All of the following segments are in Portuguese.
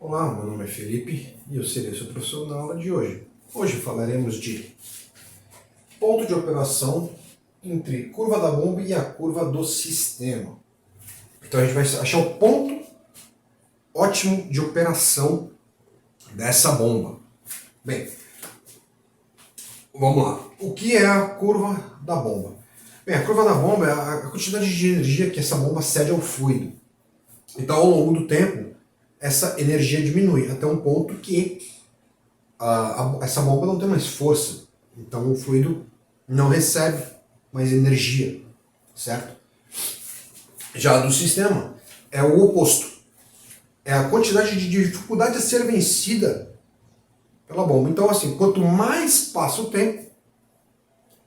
Olá, meu nome é Felipe e eu serei seu professor na aula de hoje. Hoje falaremos de ponto de operação entre curva da bomba e a curva do sistema. Então a gente vai achar o ponto ótimo de operação dessa bomba. Bem, vamos lá. O que é a curva da bomba? Bem, a curva da bomba é a quantidade de energia que essa bomba cede ao fluido. Então, ao longo do tempo, essa energia diminui até um ponto que essa bomba não tem mais força. Então o fluido não recebe mais energia, certo? Já do sistema é o oposto. É a quantidade de dificuldade a ser vencida pela bomba. Então, assim, quanto mais passa o tempo,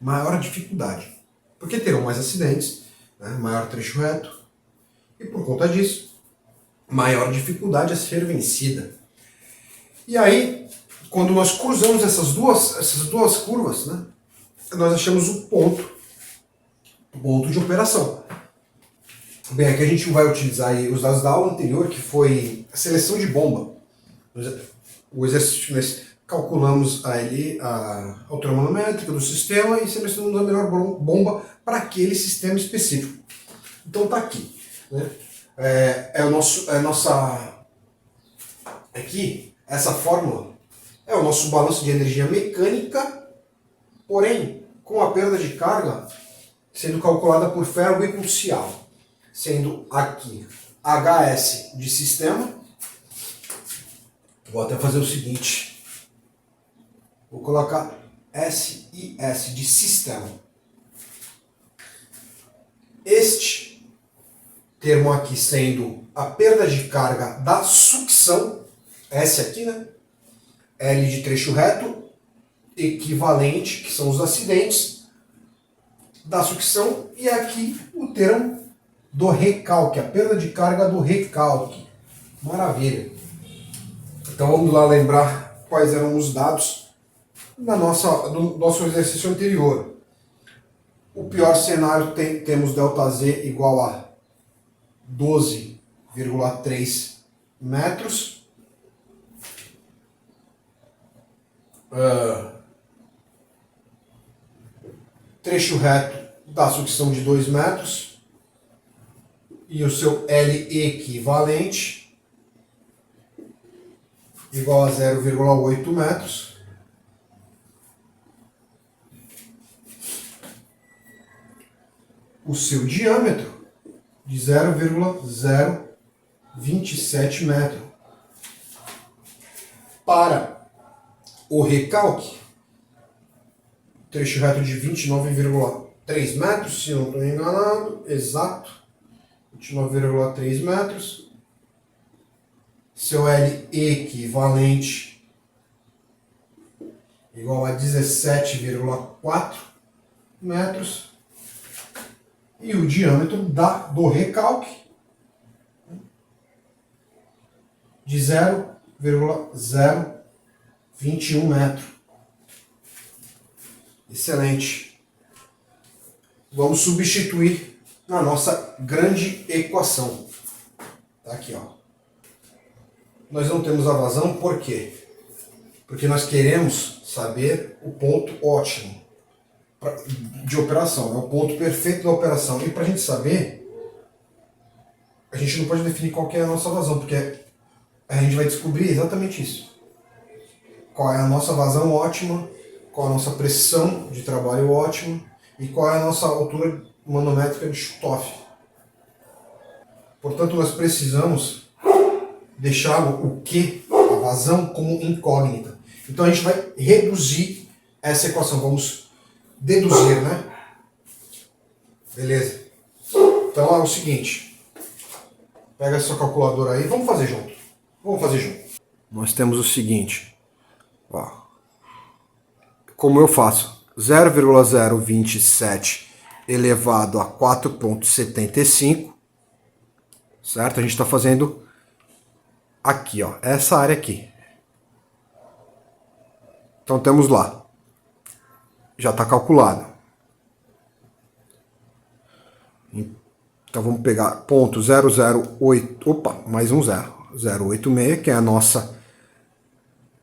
maior a dificuldade. Porque terão mais acidentes, né? Maior trecho reto. E por conta disso, maior dificuldade a ser vencida. E aí, quando nós cruzamos essas duas curvas, né, nós achamos o ponto de operação. Bem, aqui a gente vai utilizar aí os dados da aula anterior, que foi a seleção de bomba. O exercício que nós calculamos ali a altura manométrica do sistema e selecionamos a melhor bomba para aquele sistema específico. Então tá aqui, né? Aqui, essa fórmula é o nosso balanço de energia mecânica, porém com a perda de carga sendo calculada por ferro equinocial, sendo aqui HS de sistema. Vou até fazer o seguinte, vou colocar SIS de sistema. Este termo aqui sendo a perda de carga da sucção, S aqui, né? L de trecho reto, equivalente, que são os acidentes da sucção, e aqui o termo do recalque, a perda de carga do recalque. Maravilha! Então vamos lá lembrar quais eram os dados do nosso exercício anterior. O pior cenário temos ΔZ igual a 12,3 metros. Trecho reto da sucção de 2 metros. E o seu L equivalente igual a 0,8 metros. O seu diâmetro de 0,027 metros. Para o recalque, trecho reto de 29,3 metros, se não estou enganado, exato, 29,3 metros. Seu L equivalente igual a 17,4 metros. E o diâmetro do recalque de 0,021 metro. Excelente. Vamos substituir na nossa grande equação. Tá aqui, ó. Nós não temos a vazão, por quê? Porque nós queremos saber o ponto ótimo de operação, é o ponto perfeito da operação. E para a gente saber, a gente não pode definir qual que é a nossa vazão, porque a gente vai descobrir exatamente isso. Qual é a nossa vazão ótima, qual é a nossa pressão de trabalho ótima e qual é a nossa altura manométrica de Chutoff. Portanto, nós precisamos deixar o que, a vazão, como incógnita. Então a gente vai reduzir essa equação, vamos deduzir, né? Beleza. Então é o seguinte, pega a sua calculadora aí, vamos fazer junto. Nós temos o seguinte, ó. Como eu faço 0,027 elevado a 4,75, certo? A gente está fazendo aqui, ó, essa área aqui. Então temos lá. Já está calculado. Então vamos pegar ponto 008, opa, mais um zero. 0,86, que é a nossa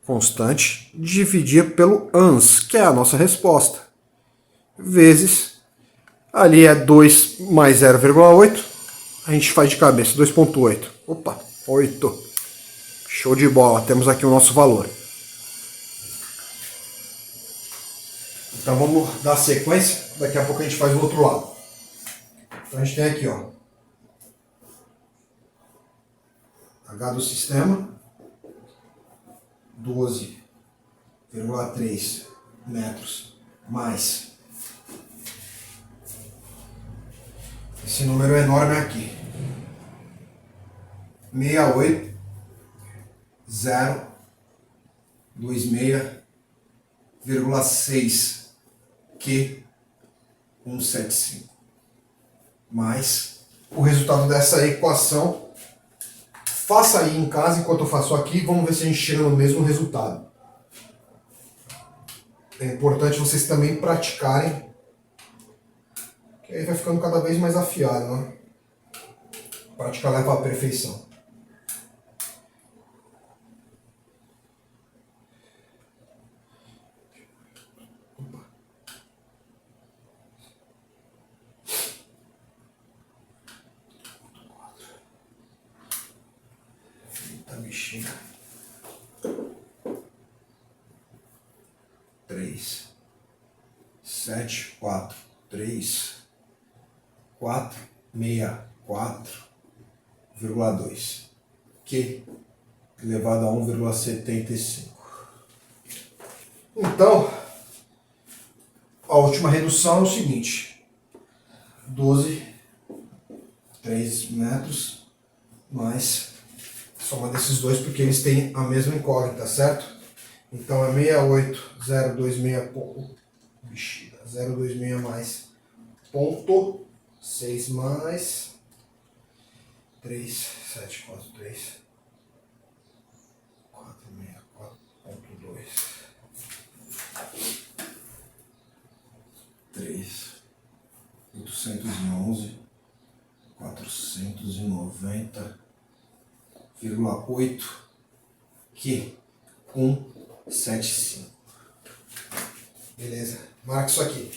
constante, dividir pelo ans, que é a nossa resposta, vezes, ali é 2 mais 0,8, a gente faz de cabeça, 2,8. Opa, 8. Show de bola, temos aqui o nosso valor. Então vamos dar sequência, daqui a pouco a gente faz o outro lado. Então a gente tem aqui, ó, H do sistema, 12,3 metros, mais esse número enorme aqui, 68,026,6 Q 175, mais o resultado dessa equação. Faça aí em casa enquanto eu faço aqui, vamos ver se a gente chega no mesmo resultado. É importante vocês também praticarem, que aí vai ficando cada vez mais afiado, né? Praticar leva à perfeição. Eita, bichinho. 3, 7, 4, 3, 4, 64,2 Q elevado a 1,75. Então, a última redução é o seguinte: 12, 3 metros, mais soma desses dois, porque eles têm a mesma incógnita, certo? Então é 026 mais ponto 6 mais 3743 464,2 3.811 490,8 Q 175. Beleza? Marca isso aqui.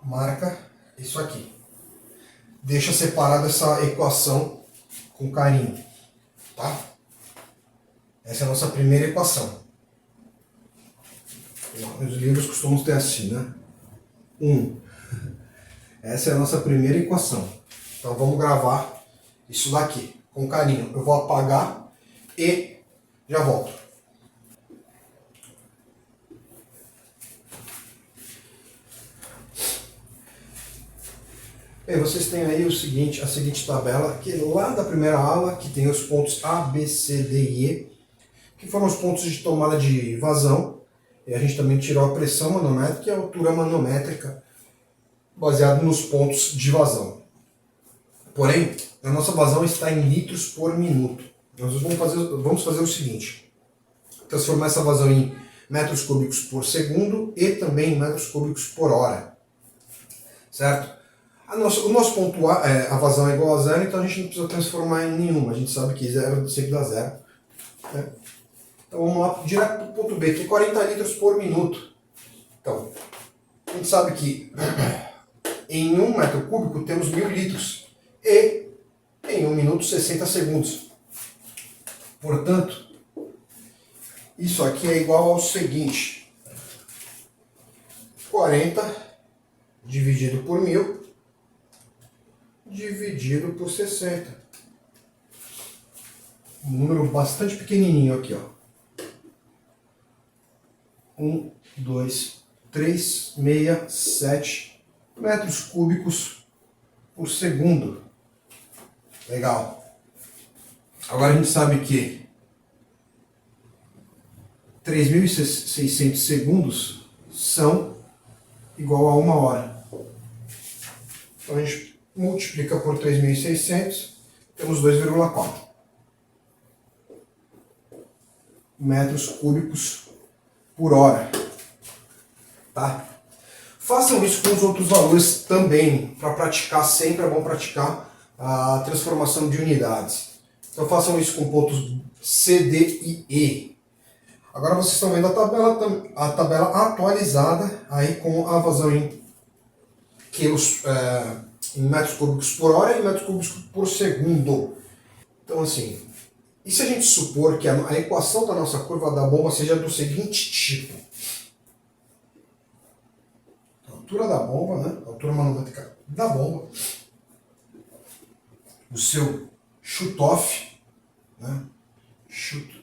Marca isso aqui. Deixa separada essa equação com carinho, tá? Essa é a nossa primeira equação. Os livros costumam ter assim, né? 1. Essa é a nossa primeira equação. Então vamos gravar isso daqui com carinho. Eu vou apagar e já volto. Bem, vocês têm aí a seguinte tabela, que lá da primeira aula, que tem os pontos A, B, C, D e E, que foram os pontos de tomada de vazão. E a gente também tirou a pressão manométrica e a altura manométrica, baseado nos pontos de vazão. Porém, a nossa vazão está em litros por minuto. Nós vamos fazer o seguinte: transformar essa vazão em metros cúbicos por segundo e também em metros cúbicos por hora. Certo? O nosso ponto A, a vazão é igual a zero, então a gente não precisa transformar em nenhum. A gente sabe que zero sempre dá zero. Né? Então vamos lá direto para o ponto B, que é 40 litros por minuto. Então, a gente sabe que em 1 metro cúbico temos 1000 litros. E em 1 minuto 60 segundos. Portanto, isso aqui é igual ao seguinte: 40 dividido por 1000 dividido por 60. Um número bastante pequenininho aqui, ó. 1, 2, 3, 6, 7 metros cúbicos por segundo. Legal. Agora a gente sabe que 3.600 segundos são igual a 1 hora. Então a gente multiplica por 3.600, temos 2,4 metros cúbicos por hora. Tá? Façam isso com os outros valores também, para praticar, sempre é bom praticar. a transformação de unidades. Então façam isso com pontos C, D e E. Agora vocês estão vendo a tabela atualizada aí com a vazão em quilos, em metros cúbicos por hora e metros cúbicos por segundo. Então assim, e se a gente supor que a equação da nossa curva da bomba seja do seguinte tipo? A altura da bomba, né? A altura manométrica da bomba, o seu shoot-off, né? Shoot-off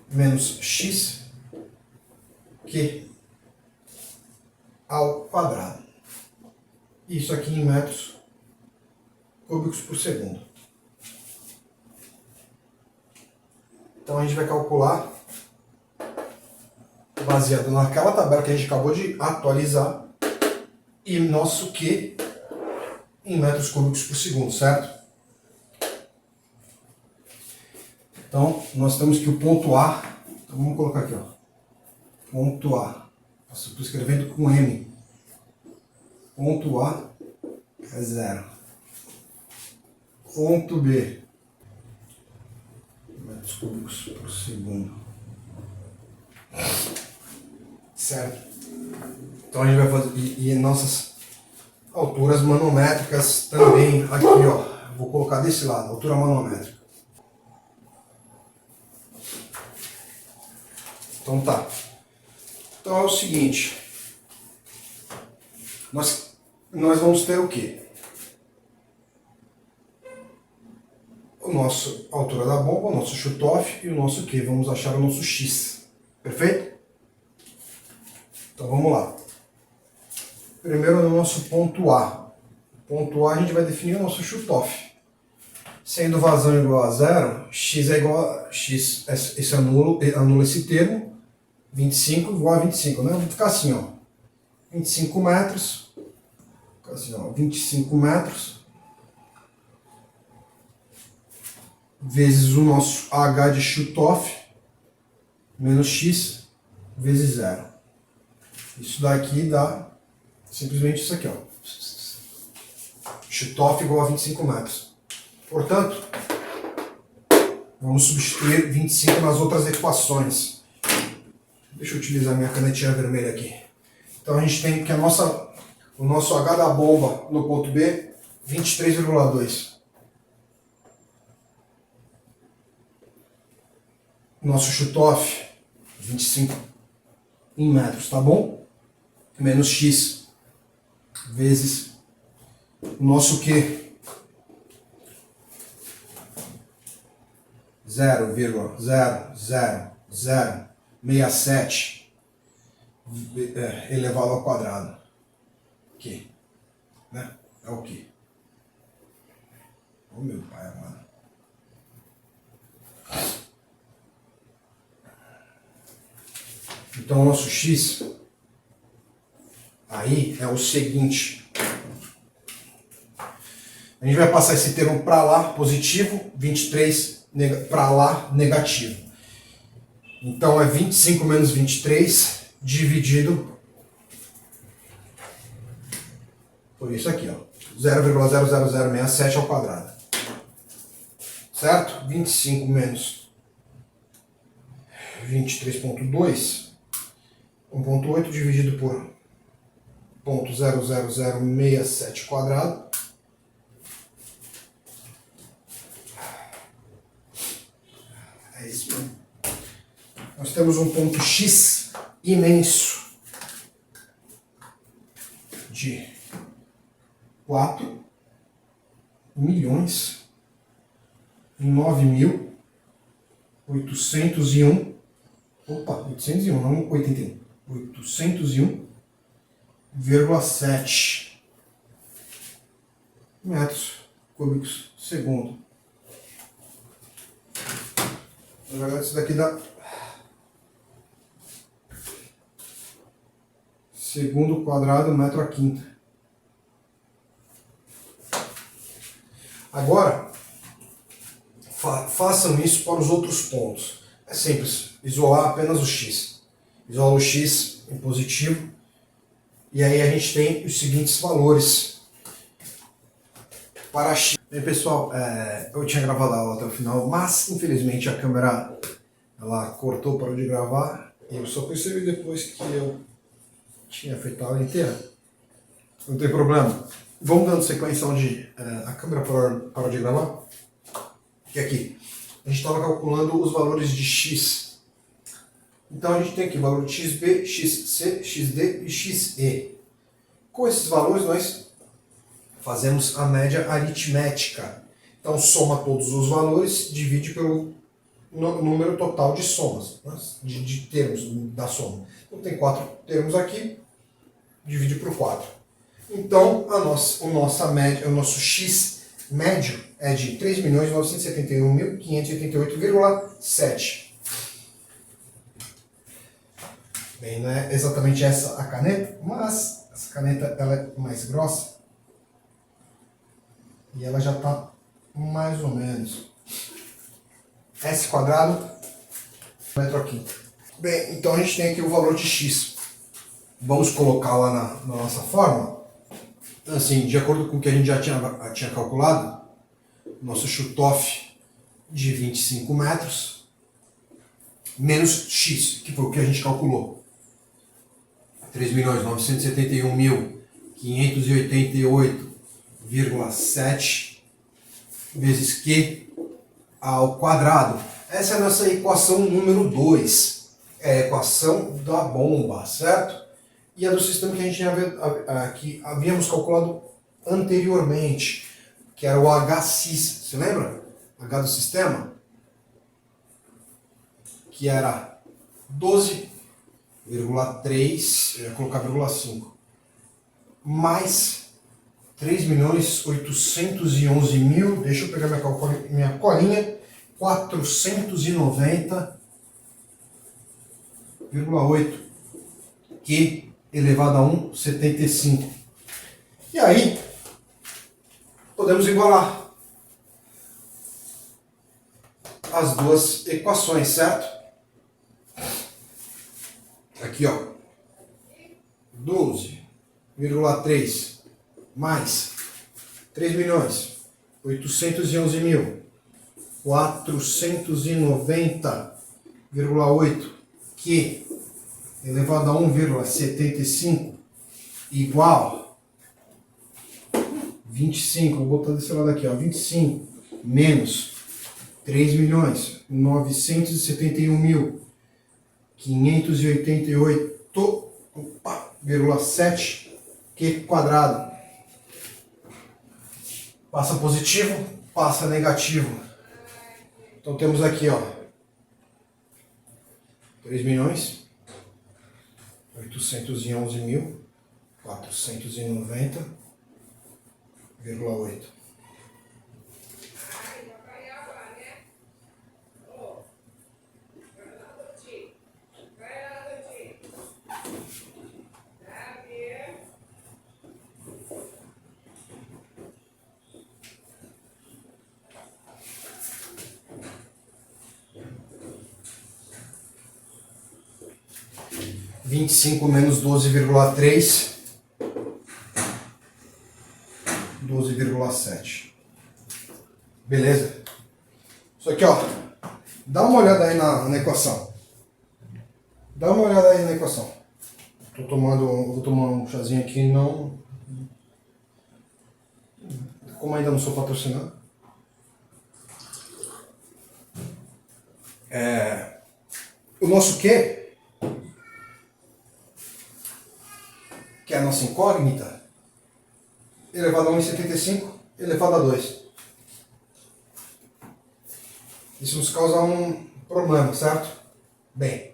menos x q ao quadrado. Isso aqui em metros cúbicos por segundo. Então a gente vai calcular, baseado naquela tabela que a gente acabou de atualizar, e nosso Q em metros cúbicos por segundo, certo? Então nós temos que o ponto A, então vamos colocar aqui, ó, ponto A, estou escrevendo com M, ponto A é 0, ponto B, metros cúbicos por segundo, certo? Então a gente vai fazer, e nossas alturas manométricas também, aqui ó, vou colocar desse lado, altura manométrica. Então tá. Então é o seguinte, nós vamos ter o quê? O nosso altura da bomba, o nosso shoot-off e o nosso Q. Vamos achar o nosso X. Perfeito? Então vamos lá. Primeiro no nosso ponto A. Ponto A a gente vai definir o nosso shoot-off. Sendo vazão igual a zero, X é igual a X, esse anula esse termo, 25 igual a 25, né? Vai ficar assim, ó. 25 metros, fica assim, ó, 25 metros, vezes o nosso H de shoot-off, menos X, vezes zero. Isso daqui dá simplesmente isso aqui, ó. Shoot-off igual a 25 metros. Portanto, vamos substituir 25 nas outras equações. Deixa eu utilizar minha canetinha vermelha aqui. Então a gente tem que o nosso H da bomba no ponto B, 23,2. Nosso shoot-off, 25 em metros, tá bom? Menos X vezes o nosso Q, 0,00067 elevado ao quadrado. Q, né? É o Q. Oh meu pai amado. Então o nosso X aí é o seguinte. A gente vai passar esse termo para lá, positivo, 23 para lá, negativo. Então é 25 menos 23 dividido por isso aqui, ó, 0,00067 ao quadrado. Certo? 25 menos 23,2, 1,8 dividido por 0,00067 quadrado. É isso mesmo. Nós temos um ponto X imenso de 4.009.801, opa, 801, não 81, 801,7 metros cúbicos segundo. Na verdade, isso daqui dá segundo quadrado, metro a quinta. Agora, façam isso para os outros pontos. É simples, isolar apenas o X. Isolo X em positivo. E aí a gente tem os seguintes valores para X. Bem, pessoal, eu tinha gravado a aula até o final, mas infelizmente a câmera ela cortou, parou de gravar. E eu só percebi depois que eu tinha feito a aula inteira. Não tem problema. Vamos dando sequência onde a câmera parou de gravar. E aqui, a gente estava calculando os valores de X. Então a gente tem aqui o valor de XB, XC, XD e XE. Com esses valores nós fazemos a média aritmética. Então soma todos os valores, divide pelo número total de somas, né? de termos da soma. Então tem 4 termos aqui, divide por 4. Então nossa média, o nosso X médio é de 3.971.588,7. Bem, não é exatamente essa a caneta, mas essa caneta ela é mais grossa e ela já está mais ou menos S quadrado metro a quinto. Bem, então a gente tem aqui o valor de X. Vamos colocar lá na nossa fórmula. Assim, de acordo com o que a gente já tinha calculado, nosso chute-off de 25 metros menos X, que foi o que a gente calculou. 3.971.588,7 vezes Q ao quadrado. Essa é a nossa equação número 2. É a equação da bomba, certo? E a do sistema que a gente que havíamos calculado anteriormente, que era o HSIS. Você lembra? H do sistema? Que era 12,3, eu ia colocar 0,5, mais 3.811.000, deixa eu pegar minha colinha, 490,8, Q elevado a 1,75. E aí, podemos igualar as duas equações, certo? Aqui, ó, 12,3 mais 3.811.490,8 Q elevado a 1,75 igual 25, vou botar desse lado aqui, ó, 25 menos 3.971.588,7 Q quadrado. Passa positivo, passa negativo. Então temos aqui, ó, 3.811.490,8. Vinte e cinco menos 12,3, 12,7. Beleza? Isso aqui, ó. Dá uma olhada aí na equação. Dá uma olhada aí na equação. Vou tomar um chazinho aqui, não. Como ainda não sou patrocinado. O nosso Q, que é a nossa incógnita, elevado a 1,75 elevado a 2. Isso nos causa um problema, certo? Bem,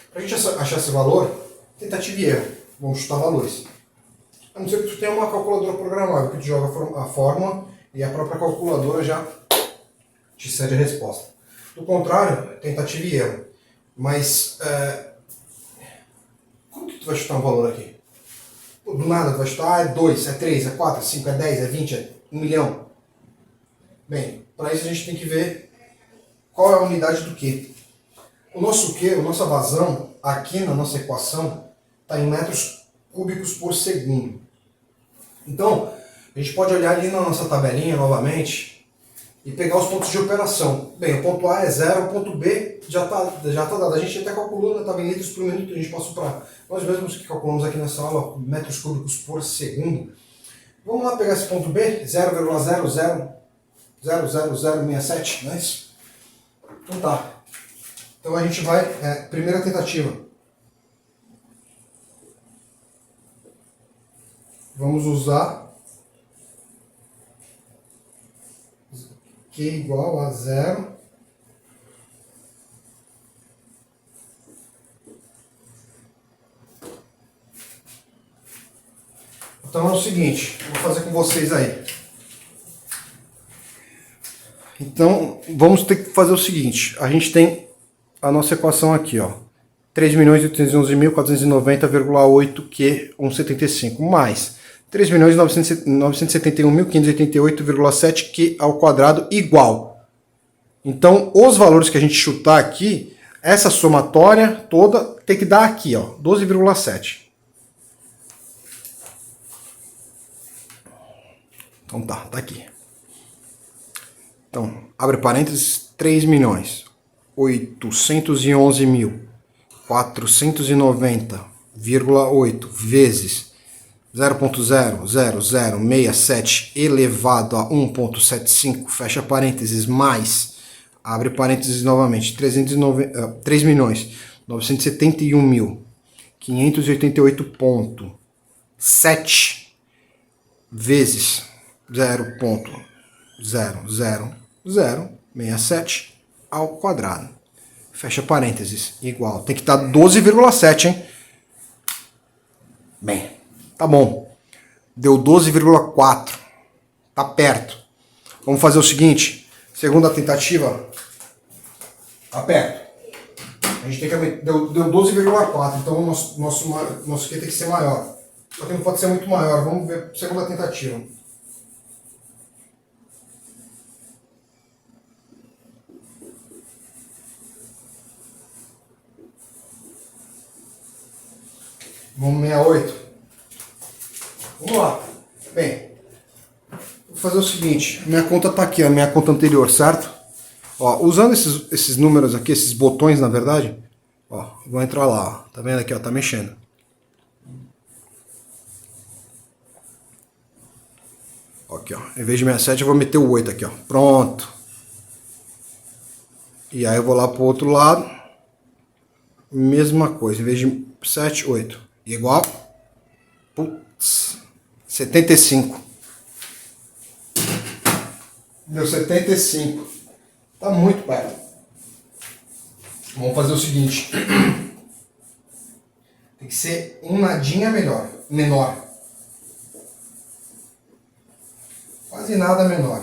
para a gente achar esse valor, tentativa e erro. Vamos chutar valores. A não ser que tu tenha uma calculadora programável, que tu joga a fórmula e a própria calculadora já te cede a resposta. Do contrário, tentativa e erro. Mas, como que tu vai chutar um valor aqui? Do nada tu vai chutar, é 2, é 3, é 4, é 5, é 10, é 20, é 1 milhão. Bem, para isso a gente tem que ver qual é a unidade do quê. o nosso Q, a nossa vazão, aqui na nossa equação, está em metros cúbicos por segundo. Então, a gente pode olhar ali na nossa tabelinha novamente e pegar os pontos de operação. Bem, o ponto A é 0, o ponto B já tá dado. A gente até calculou, estava em litros por minuto, a gente passou para nós mesmos que calculamos aqui nessa aula, metros cúbicos por segundo. Vamos lá pegar esse ponto B, 0,000067, não é isso? Então tá. Então a gente vai, primeira tentativa. Vamos usar Q igual a 0. Então é o seguinte, vou fazer com vocês aí. Então vamos ter que fazer o seguinte, a gente tem a nossa equação aqui, ó, 3.811.490,8 Q 175 mais 3.971.588,7 Q ao quadrado igual. Então os valores que a gente chutar aqui, essa somatória toda tem que dar aqui, ó, 12,7. Então tá aqui. Então, abre parênteses, 3.811.490,8 vezes 0,00067 elevado a 1,75, fecha parênteses, mais, abre parênteses novamente, 3.971.588,7 vezes 0,00067 ao quadrado. Fecha parênteses, igual. Tem que estar 12,7, hein? Bem, tá bom. Deu 12,4. Tá perto. Vamos fazer o seguinte. Segunda tentativa. Tá perto. A gente tem que... Deu 12,4. Então o nosso Q tem que ser maior. Só que não pode ser muito maior. Vamos ver a segunda tentativa. Vamos 68. Vamos lá. Bem, vou fazer o seguinte. Minha conta está aqui, a minha conta anterior, certo? Ó, usando esses números aqui, esses botões, na verdade, ó, vou entrar lá, ó. Tá vendo aqui, ó, tá mexendo. Aqui, ó, em vez de 67 eu vou meter o 8 aqui, ó. Pronto. E aí eu vou lá pro outro lado. Mesma coisa, em vez de 7, 8. Igual. Putz. 75. Deu 75. Tá muito perto. Vamos fazer o seguinte. Tem que ser um nadinha menor. Quase nada menor.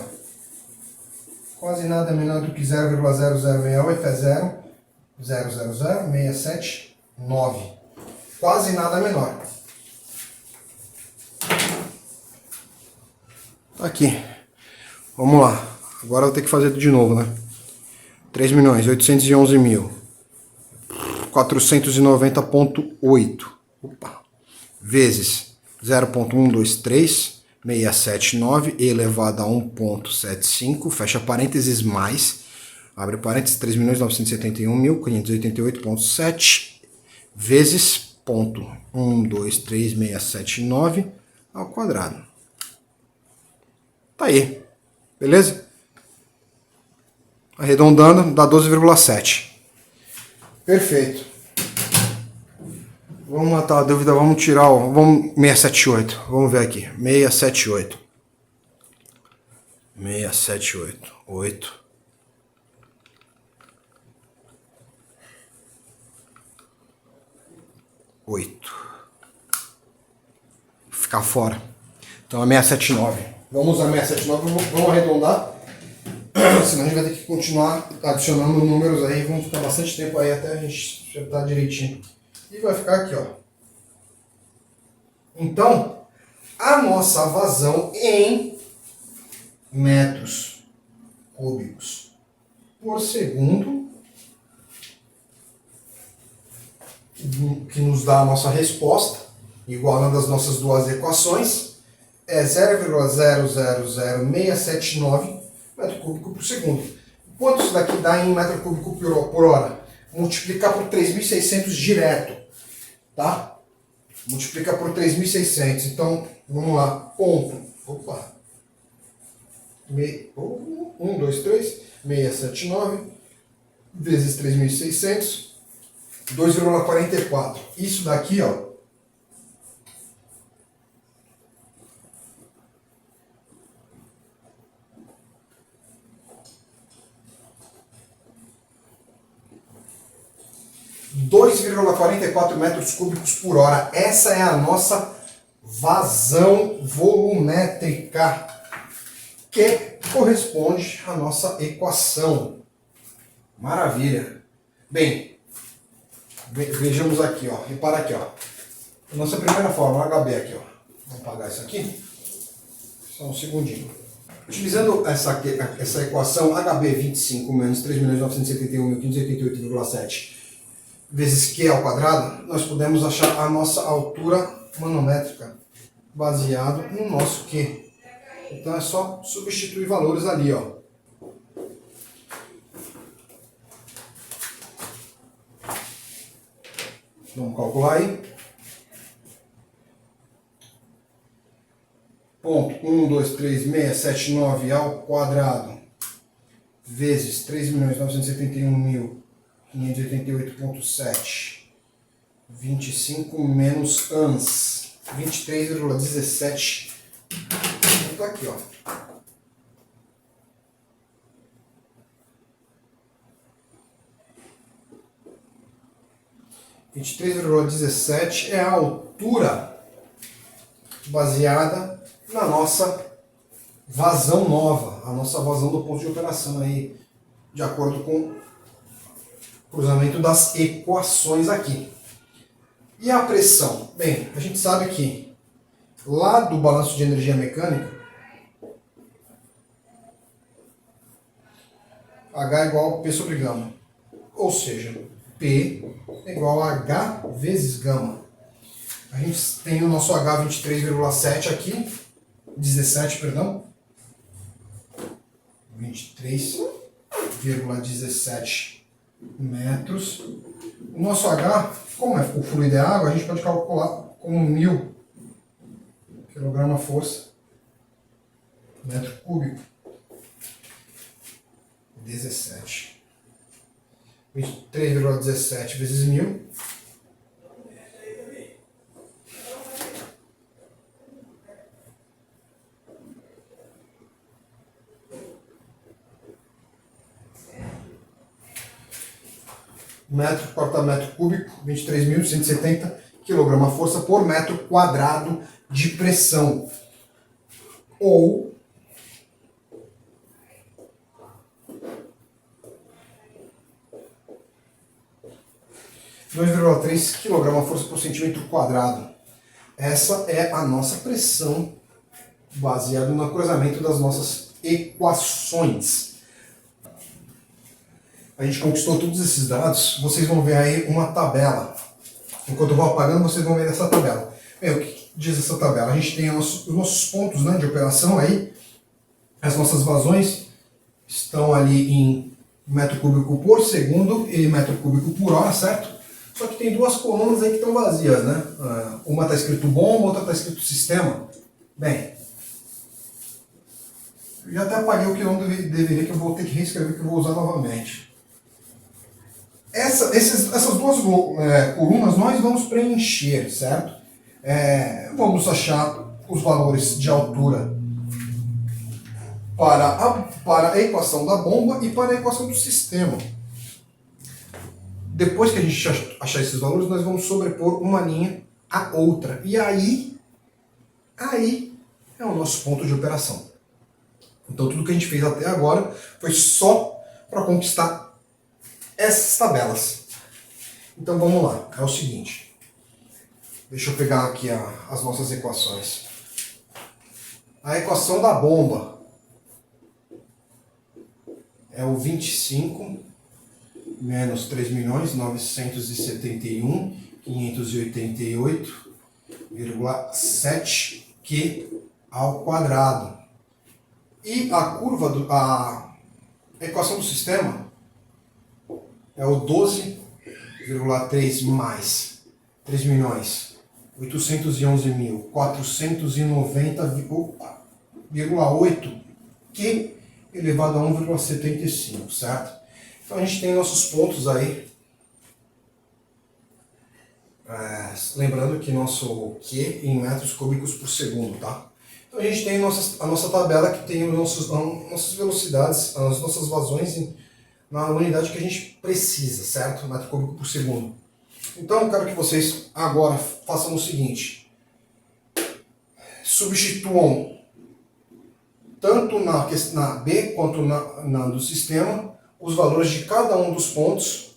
Quase nada menor do que 0,0068 é 0,00067,9. Quase nada menor. Aqui. Vamos lá. Agora eu vou ter que fazer de novo, né? 3.811.490,8. Opa. Vezes 0,123679 elevado a 1,75. Fecha parênteses mais. Abre parênteses 3.971.588,7 vezes 0,123679 ao quadrado. Tá aí. Beleza? Arredondando, dá 12,7. Perfeito. Vamos matar a dúvida, vamos tirar o... Vamos 678. Vamos ver aqui. 678. 678. 8. 8. Ficar fora. Então é 679. Vamos usar 679, vamos arredondar. Senão a gente vai ter que continuar adicionando números aí. Vamos ficar bastante tempo aí até a gente acertar direitinho. E vai ficar aqui, ó. Então, a nossa vazão em metros cúbicos por segundo que nos dá a nossa resposta, igual a das nossas duas equações, é 0,000679 metro cúbico por segundo. Quanto isso daqui dá em metro cúbico por hora? Multiplicar por 3.600 direto, tá? Multiplica por 3.600. Então, vamos lá. Ponto. Opa. 1, 2, 3. 679 vezes 3.600. 2,44. Isso daqui, ó. (2,44 metros cúbicos por hora). Essa é a nossa vazão volumétrica, que corresponde à nossa equação. Maravilha. Bem, vejamos aqui, ó. Repara aqui, ó. Nossa primeira fórmula, HB aqui, ó. Vamos apagar isso aqui. Só um segundinho. Utilizando essa equação, HB 25 menos 3.971.588,7 vezes Q ao quadrado, nós podemos achar a nossa altura manométrica baseado no nosso Q. Então é só substituir valores ali, ó. Vamos calcular aí. Ponto 123.679 ao quadrado vezes 3.971.588,7. 25 menos ans. 23,17. Então aqui, ó. (23,17) é a altura baseada na nossa vazão nova, a nossa vazão do ponto de operação aí, de acordo com o cruzamento das equações aqui. E a pressão? Bem, a gente sabe que lá do balanço de energia mecânica, H é igual a P sobre gama, ou seja, P é igual a H vezes gama. A gente tem o nosso H 23,7 aqui, 17, perdão, 23,17 metros. O nosso H, como o fluido é água, a gente pode calcular como 1.000 kg/força metro cúbico. 17. 23,17 vezes 1.000. Metro por metro cúbico, 23.170 kg/força por metro quadrado de pressão. Ou 2,3 kg/força por centímetro quadrado. Essa é a nossa pressão baseada no cruzamento das nossas equações. A gente conquistou todos esses dados, vocês vão ver aí uma tabela. Enquanto eu vou apagando, vocês vão ver essa tabela. Bem, o que diz essa tabela? A gente tem os nossos pontos, né, de operação aí, as nossas vazões estão ali em metro cúbico por segundo e metro cúbico por hora, certo? Só que tem duas colunas aí que estão vazias, né? Uma está escrito bomba, outra está escrito sistema. Bem, eu já até apaguei o que eu não deveria, que eu vou ter que reescrever, que eu vou usar novamente. Essas duas colunas nós vamos preencher, certo? Vamos achar os valores de altura para a equação da bomba e para a equação do sistema. Depois que a gente achar esses valores, nós vamos sobrepor uma linha à outra. E aí é o nosso ponto de operação. Então tudo que a gente fez até agora foi só para conquistar essas tabelas. Então vamos lá, é o seguinte. Deixa eu pegar aqui as nossas equações. A equação da bomba é o 25 menos 3.971 588,7 Q ao quadrado. E a curva, a equação do sistema é o 12,3 mais 3.811.490,8 Q elevado a 1,75, certo? Então a gente tem nossos pontos aí. Lembrando que nosso Q em metros cúbicos por segundo, tá? Então a gente tem a nossa tabela que tem nossas velocidades, as nossas vazões na unidade que a gente precisa, certo? Metro cúbico por segundo. Então eu quero que vocês agora façam o seguinte. Substituam tanto na B quanto na do sistema os valores de cada um dos pontos.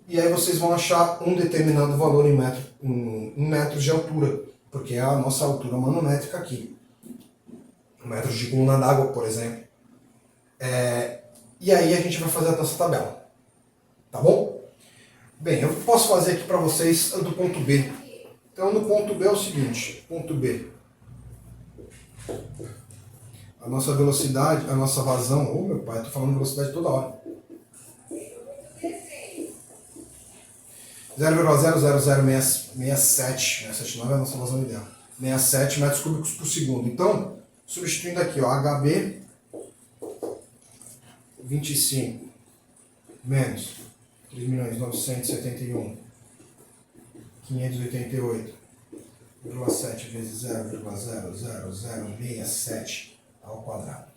E aí vocês vão achar um determinado valor em metros de altura, porque é a nossa altura manométrica aqui. Metros de coluna d'água, por exemplo. E aí a gente vai fazer a nossa tabela. Tá bom? Bem, eu posso fazer aqui para vocês do ponto B. Então no ponto B é o seguinte, ponto B. A nossa velocidade, a nossa vazão... Oh meu pai, eu tô falando velocidade toda hora. 0,0067, não é a nossa vazão ideal. 67 metros cúbicos por segundo. Então, substituindo aqui, ó, HB 25 menos 3.971.588,7 vezes 0,00067 ao quadrado.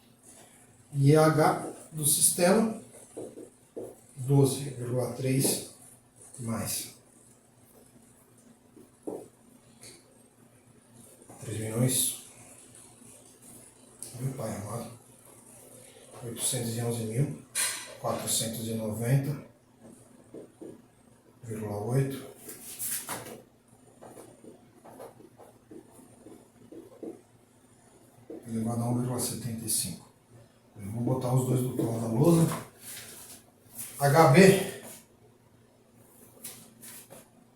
E H do sistema 12,3 mais 3 milhões, meu pai amado, 811.490,8 elevado a 1,75. Vou botar os dois do outro lado da lousa. HB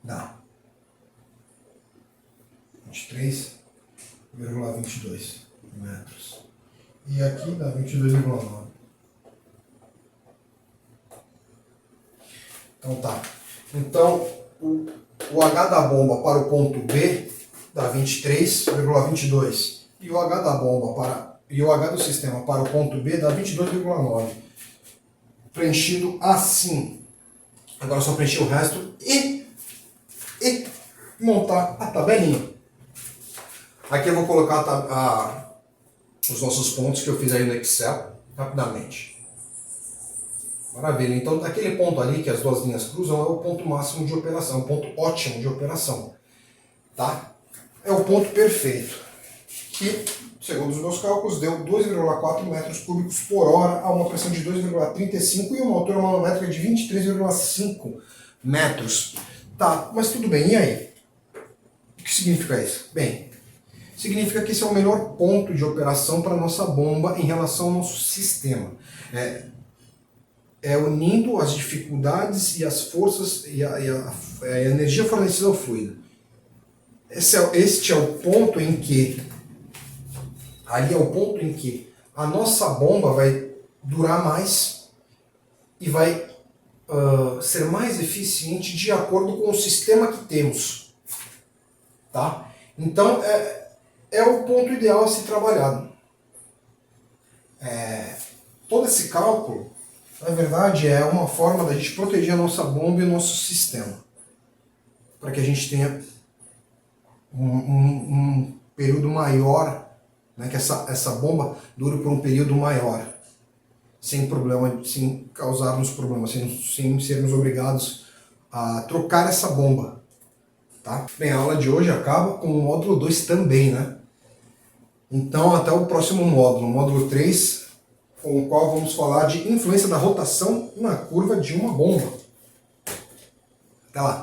dá 23,22 metros. E aqui dá 22,9. Então tá. Então o H da bomba para o ponto B dá 23,22. E o H da bomba e o H do sistema para o ponto B dá 22,9. Preenchido assim. Agora é só preencher o resto e montar a tabelinha. Aqui eu vou colocar os nossos pontos que eu fiz aí no Excel, rapidamente. Maravilha, então daquele ponto ali que as duas linhas cruzam é o ponto máximo de operação, o ponto ótimo de operação. Tá? É o ponto perfeito, que, segundo os meus cálculos, deu 2,4 metros cúbicos por hora a uma pressão de 2,35 e uma altura manométrica de 23,5 metros. Tá, mas tudo bem, e aí? O que significa isso? Bem, significa que esse é o melhor ponto de operação para a nossa bomba em relação ao nosso sistema. Unindo as dificuldades e as forças e a energia fornecida ao fluido. Este é o ponto em que, ali é o ponto em que a nossa bomba vai durar mais e vai ser mais eficiente de acordo com o sistema que temos. Tá? Então, é o ponto ideal a ser trabalhado. Todo esse cálculo, na verdade, é uma forma da gente proteger a nossa bomba e o nosso sistema. Para que a gente tenha um período maior, né, que essa bomba dure por um período maior, sem problema, sem causarmos problemas, sem sermos obrigados a trocar essa bomba. Tá? Bem, a aula de hoje acaba com o módulo 2 também, né? Então, até o próximo módulo, módulo 3, com o qual vamos falar de influência da rotação na curva de uma bomba. Até lá!